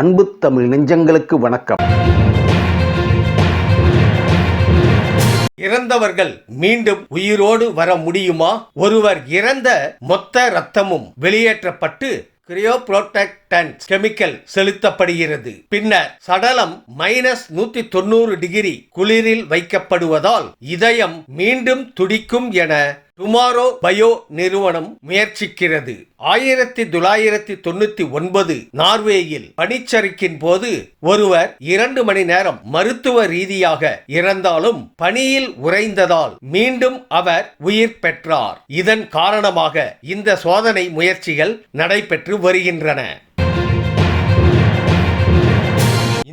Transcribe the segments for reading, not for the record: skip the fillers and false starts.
அன்பு தமிழ் நெஞ்சங்களுக்கு வணக்கம். இறந்தவர்கள் மீண்டும் உயிரோடு வர முடியுமா? ஒருவர் இறந்த மொத்த இரத்தமும் வெளியேற்றப்பட்டு கிரியோப்ரோடெக்டன்ட் கெமிக்கல் செலுத்தப்படுகிறது. பின்னர் சடலம் -190 டிகிரி குளிரில் வைக்கப்படுவதால் இதயம் மீண்டும் துடிக்கும் என டுமாரோ பயோ நிறுவனம் முயற்சிக்கிறது. 1999 நார்வேயில் பனிச்சறுக்கின் போது ஒருவர் 2 மணி நேரம் மருத்துவ ரீதியாக இறந்தாலும் பனியில் உறைந்ததால் மீண்டும் அவர் உயிர் பெற்றார். இதன் காரணமாக இந்த சோதனை முயற்சிகள் நடைபெற்று வருகின்றன.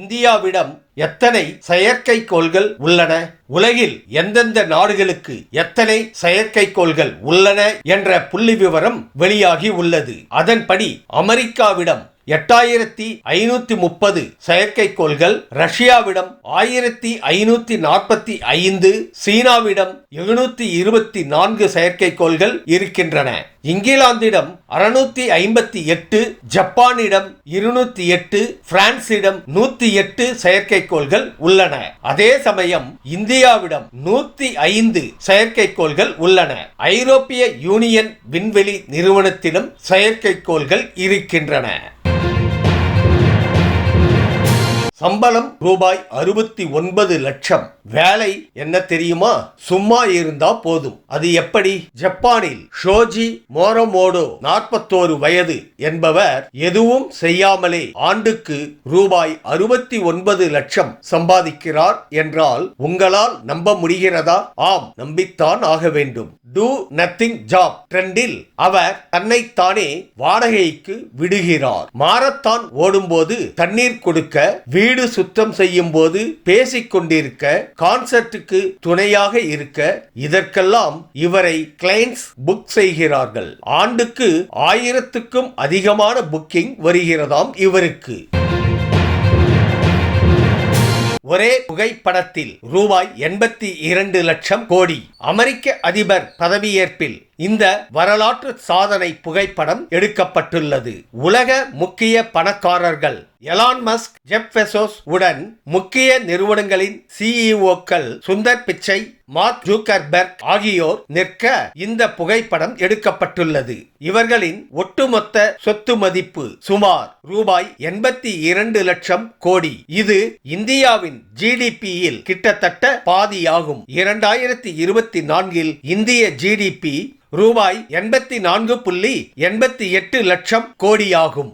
இந்தியாவிடம் எத்தனை செயற்கைக்கோள்கள் உள்ளன? உலகில் எந்தெந்த நாடுகளுக்கு எத்தனை செயற்கைக்கோள்கள் உள்ளன என்ற புள்ளி விவரம் வெளியாகி உள்ளது. அதன்படி அமெரிக்காவிடம் 8530 செயற்கைக்கோள்கள், ரஷ்யாவிடம் 1545, சீனாவிடம் 724 செயற்கைக்கோள்கள் இருக்கின்றன. இங்கிலாந்திடம் 658, ஜப்பானிடம் 208, பிரான்சிடம் 108 செயற்கைக்கோள்கள் உள்ளன. அதே சமயம் இந்தியாவிடம் 105 செயற்கைக்கோள்கள் உள்ளன. ஐரோப்பிய யூனியன் விண்வெளி நிறுவனத்திலும் செயற்கைக்கோள்கள் இருக்கின்றன. சம்பளம் ரூபாய் 69 லட்சம். வேலை என்ன தெரியுமா? சும்மா இருந்தா போதும். அது எப்படி? ஜப்பானில் ஷோஜி மோரமோடோ 41 வயது என்பவர் எதுவும் செய்யாமலே ஆண்டுக்கு ரூபாய் 69 லட்சம் சம்பாதிக்கிறார் என்றால் உங்களால் நம்ப முடிகிறதா? ஆம், நம்பித்தான் ஆக வேண்டும். டூ நத்திங் ஜாப் ட்ரெண்டில் அவர் தன்னைத்தானே வாடகைக்கு விடுகிறார். மாரத்தான் ஓடும்போது தண்ணீர் கொடுக்க, வீடு சுத்தம் செய்யும் போது பேசிக் கொண்டிருக்க, கான்சர்ட்டுக்கு துணையாக இருக்க, இதற்கெல்லாம் இவரை கிளைண்ட்ஸ் புக் செய்கிறார்கள். ஆண்டுக்கு 1000க்கும் அதிகமான புக்கிங் வருகிறதாம் இவருக்கு. ஒரே புகைப்படத்தில் ரூபாய் 82 லட்சம் கோடி. அமெரிக்க அதிபர் பதவியேற்பில் இந்த வரலாற்று சாதனை புகைப்படம் எடுக்கப்பட்டுள்ளது. உலக முக்கிய பணக்காரர்கள் எலான் மஸ்க், ஜெப் பெசோஸ் உடன் முக்கிய நிறுவனங்களின் சிஇஓக்கள் சுந்தர் பிச்சை, மார்க் ஜூக்கர்பெர்க் ஆகியோர் நிற்க இந்த புகைப்படம் எடுக்கப்பட்டுள்ளது. இவர்களின் ஒட்டுமொத்த சொத்து மதிப்பு சுமார் ரூபாய் 82 லட்சம் கோடி. இது இந்தியாவின் ஜிடிபியில் கிட்டத்தட்ட பாதியாகும். 2024 இந்திய ஜிடிபி ரூபாய் 84.88 லட்சம் கோடியாகும்.